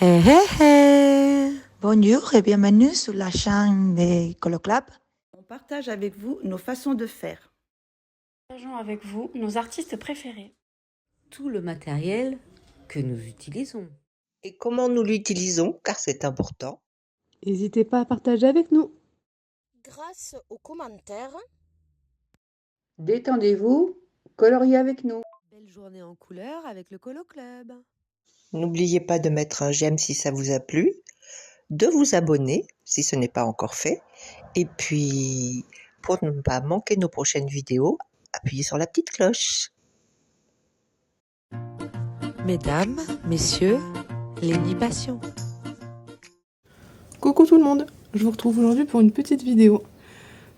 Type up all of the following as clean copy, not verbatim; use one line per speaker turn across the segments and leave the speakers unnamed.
Hé hé hé! Bonjour et bienvenue sur la chaîne des Coloclab.
On partage avec vous nos façons de faire.
Partageons avec vous nos artistes préférés.
Tout le matériel que nous utilisons.
Et comment nous l'utilisons, car c'est important.
N'hésitez pas à partager avec nous.
Grâce aux commentaires,
Détendez-vous, coloriez avec nous.
Belle journée en couleur avec le Colo Club.
N'oubliez pas de mettre un j'aime si ça vous a plu, de vous abonner si ce n'est pas encore fait, et puis pour ne pas manquer nos prochaines vidéos, appuyez sur la petite cloche.
Mesdames, messieurs, Lénie Passion.
Coucou tout le monde, je vous retrouve aujourd'hui pour une petite vidéo.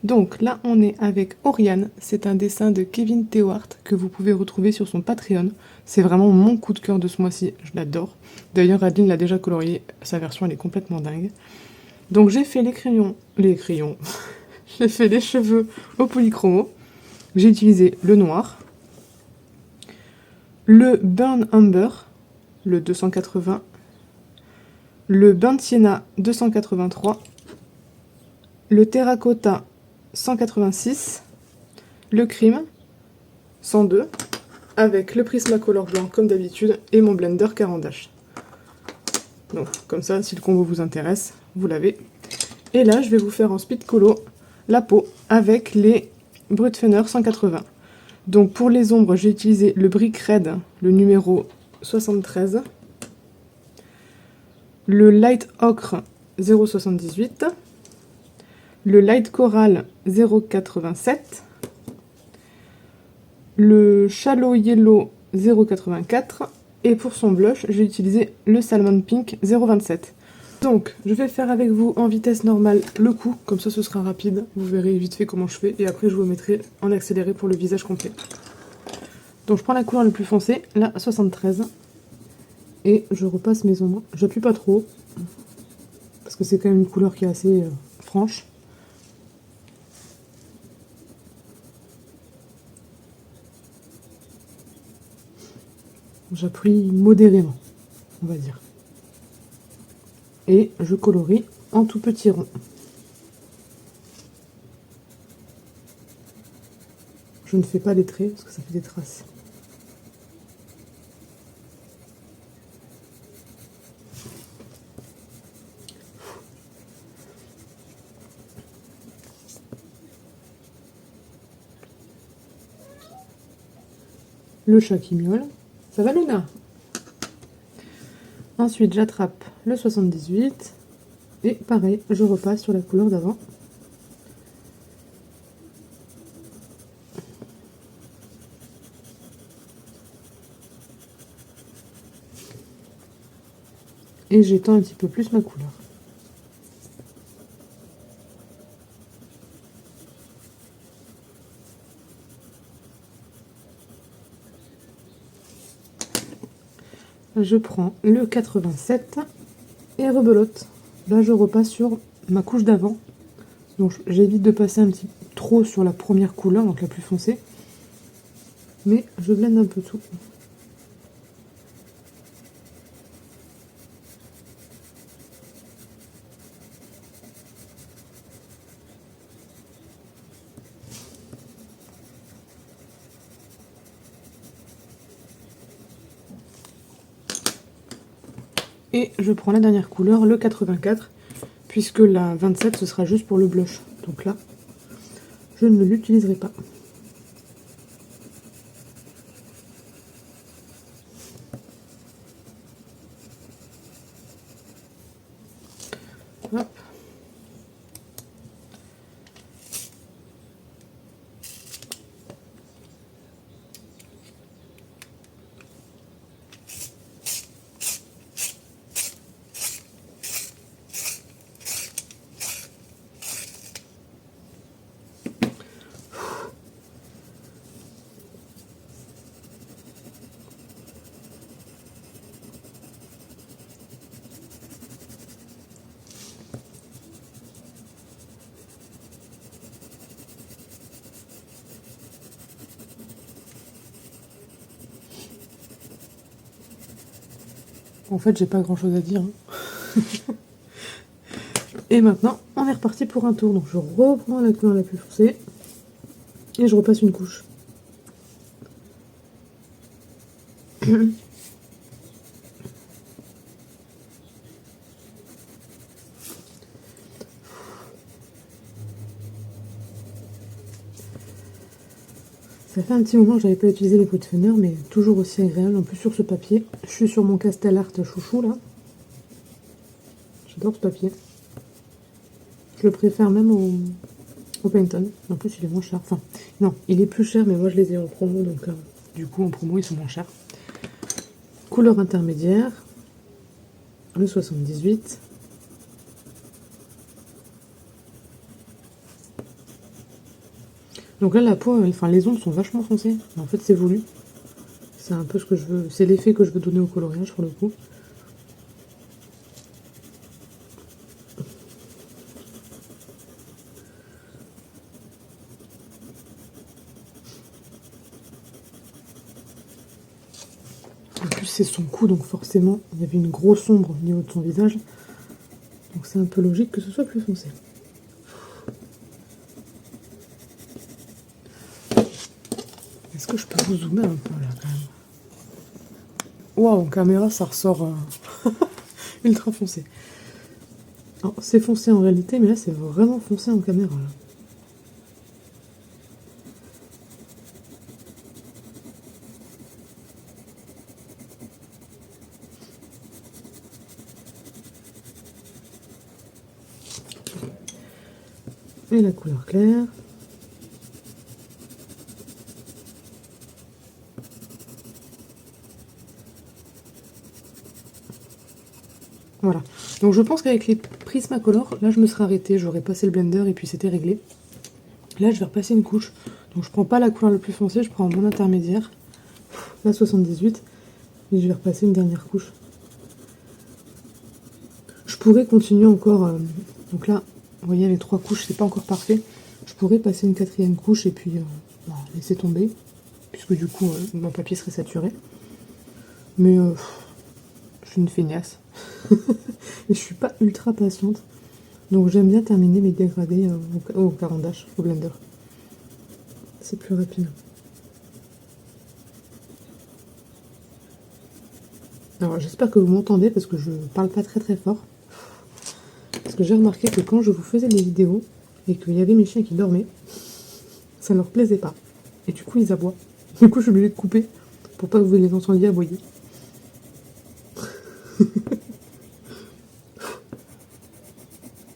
Donc là on est avec Oriane, c'est un dessin de Kevin Théohart que vous pouvez retrouver sur son Patreon. C'est vraiment mon coup de cœur de ce mois-ci, je l'adore. D'ailleurs Adeline l'a déjà colorié, sa version elle est complètement dingue. Donc j'ai fait les crayons, j'ai fait les cheveux au polychromo. J'ai utilisé le noir, le Burn Umber, le 280, le Burnt Sienna 283, le Terracotta 186, le Crime 102, avec le Prismacolor blanc comme d'habitude et mon blender Caran-d'Ache. Donc comme ça, si le combo vous intéresse, vous l'avez. Et là, je vais vous faire en speed colo la peau avec les Brutfener 180. Donc pour les ombres, j'ai utilisé le Brick Red, le numéro 73, le Light Ocre 078, le Light Coral 087, le Shallow Yellow 084, et pour son blush, j'ai utilisé le Salmon Pink 027. Donc, je vais faire avec vous en vitesse normale le coup, comme ça ce sera rapide, vous verrez vite fait comment je fais, et après je vous mettrai en accéléré pour le visage complet. Donc je prends la couleur la plus foncée, la 73, et je repasse mes ombres. J'appuie pas trop, parce que c'est quand même une couleur qui est assez franche. J'appuie modérément, on va dire. Et je colorie en tout petit rond. Je ne fais pas les traits parce que ça fait des traces. Le chat qui miaule. Ça va Luna? Ensuite j'attrape le 78 et pareil, je repasse sur la couleur d'avant. Et j'étends un petit peu plus ma couleur. Je prends le 87 et rebelote. Là je repasse sur ma couche d'avant. Donc j'évite de passer un petit trop sur la première couleur, donc la plus foncée. Mais je blende un peu tout. Et je prends la dernière couleur, le 84, puisque la 27 ce sera juste pour le blush. Donc là, je ne l'utiliserai pas. Hop. En fait, j'ai pas grand chose à dire. Hein. Et maintenant, on est reparti pour un tour. Donc je reprends la couleur la plus foncée et je repasse une couche. Ça fait un petit moment que j'avais pas utilisé les pots de fenner, mais toujours aussi agréable. En plus sur ce papier, je suis sur mon Castel Art chouchou là. J'adore ce papier. Je le préfère même au Pantone. En plus il est moins cher. Enfin, non, il est plus cher, mais moi je les ai en promo, donc du coup en promo ils sont moins chers. Couleur intermédiaire, le 78. Donc là, la peau, enfin les ongles sont vachement foncés. Mais en fait, c'est voulu. C'est un peu ce que je veux. C'est l'effet que je veux donner au coloriage pour le coup. En plus, c'est son cou, donc forcément, il y avait une grosse ombre au niveau de son visage. Donc c'est un peu logique que ce soit plus foncé. Est-ce que je peux vous zoomer un peu là quand même? Waouh, en caméra ça ressort ultra foncé. C'est foncé en réalité, mais là c'est vraiment foncé en caméra. Là. Et la couleur claire. Voilà. Donc je pense qu'avec les Prismacolor, là je me serais arrêtée, j'aurais passé le blender et puis c'était réglé. Là je vais repasser une couche. Donc je prends pas la couleur la plus foncée, je prends mon intermédiaire, la 78, et je vais repasser une dernière couche. Je pourrais continuer encore, donc là, vous voyez les 3 couches, c'est pas encore parfait. Je pourrais passer une 4e couche et puis laisser tomber, puisque du coup mon papier serait saturé. Mais je suis une feignasse. Et je suis pas ultra patiente. Donc j'aime bien terminer mes dégradés au caran-d'ache, au blender. C'est plus rapide. Alors j'espère que vous m'entendez parce que je parle pas très très fort. Parce que j'ai remarqué que quand je vous faisais des vidéos et qu'il y avait mes chiens qui dormaient, ça ne leur plaisait pas. Et du coup ils aboient. Du coup je suis obligée de couper pour pas que vous les entendiez aboyer.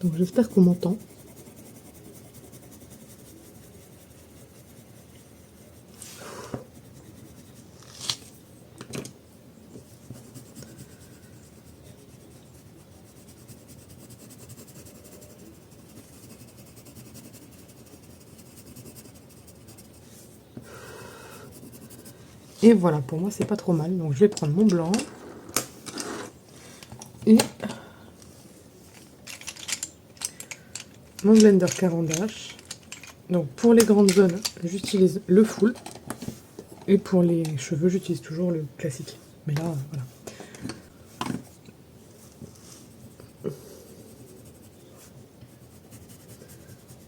Donc j'espère qu'on m'entend. Et voilà, pour moi c'est pas trop mal. Donc je vais prendre mon blanc. Et mon blender caran-d'ache. Donc pour les grandes zones, j'utilise le full. Et pour les cheveux, j'utilise toujours le classique. Mais là, voilà.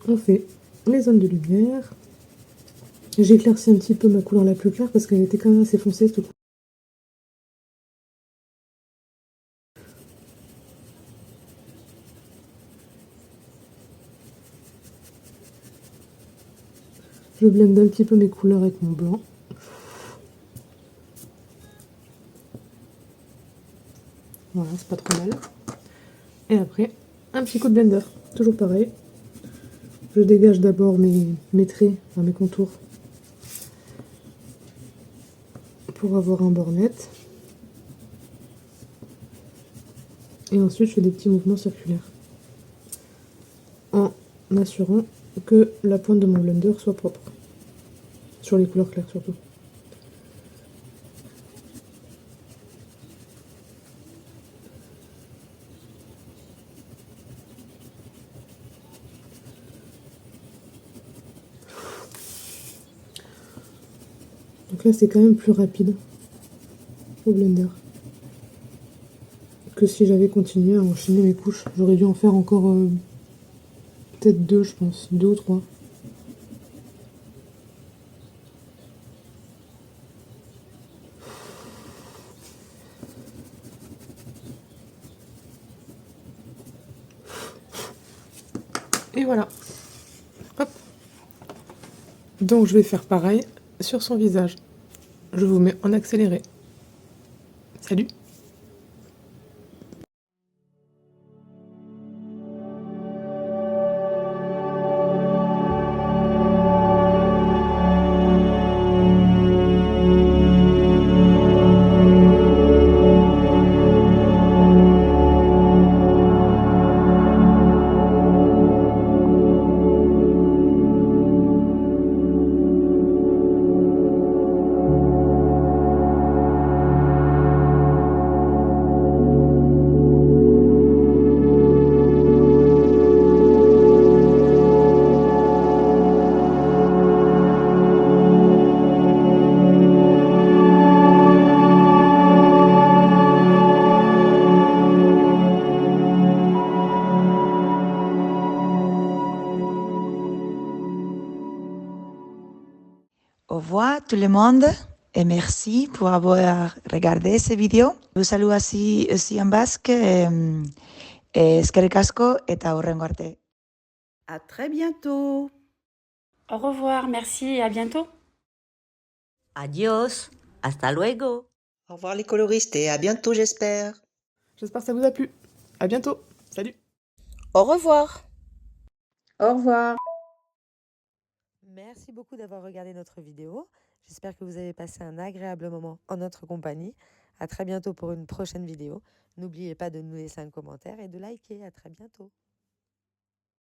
On fait les zones de lumière. J'ai éclairci un petit peu ma couleur la plus claire parce qu'elle était quand même assez foncée cette couleur. Je blende un petit peu mes couleurs avec mon blanc. Voilà, c'est pas trop mal. Et après, un petit coup de blender. Toujours pareil. Je dégage d'abord mes traits, enfin mes contours, pour avoir un bord net. Et ensuite, je fais des petits mouvements circulaires. En assurant que la pointe de mon blender soit propre. Sur les couleurs claires surtout. Donc là, c'est quand même plus rapide au blender. que si j'avais continué à enchaîner mes couches. J'aurais dû en faire encore peut-être 2, je pense. 2 ou 3. Et voilà. Hop. Donc je vais faire pareil sur son visage. Je vous mets en accéléré. Salut!
Au revoir tout le monde et merci pour avoir regardé cette vidéo. Je vous salue aussi en basque. Eskerrik asko eta hurrengo arte.
À très bientôt.
Au revoir, merci et à bientôt.
Adios, hasta luego.
Au revoir les coloristes et à bientôt j'espère.
J'espère que ça vous a plu. À bientôt. Salut!
Au revoir.
Au revoir.
Merci beaucoup d'avoir regardé notre vidéo. J'espère que vous avez passé un agréable moment en notre compagnie. À très bientôt pour une prochaine vidéo. N'oubliez pas de nous laisser un commentaire et de liker. À très bientôt.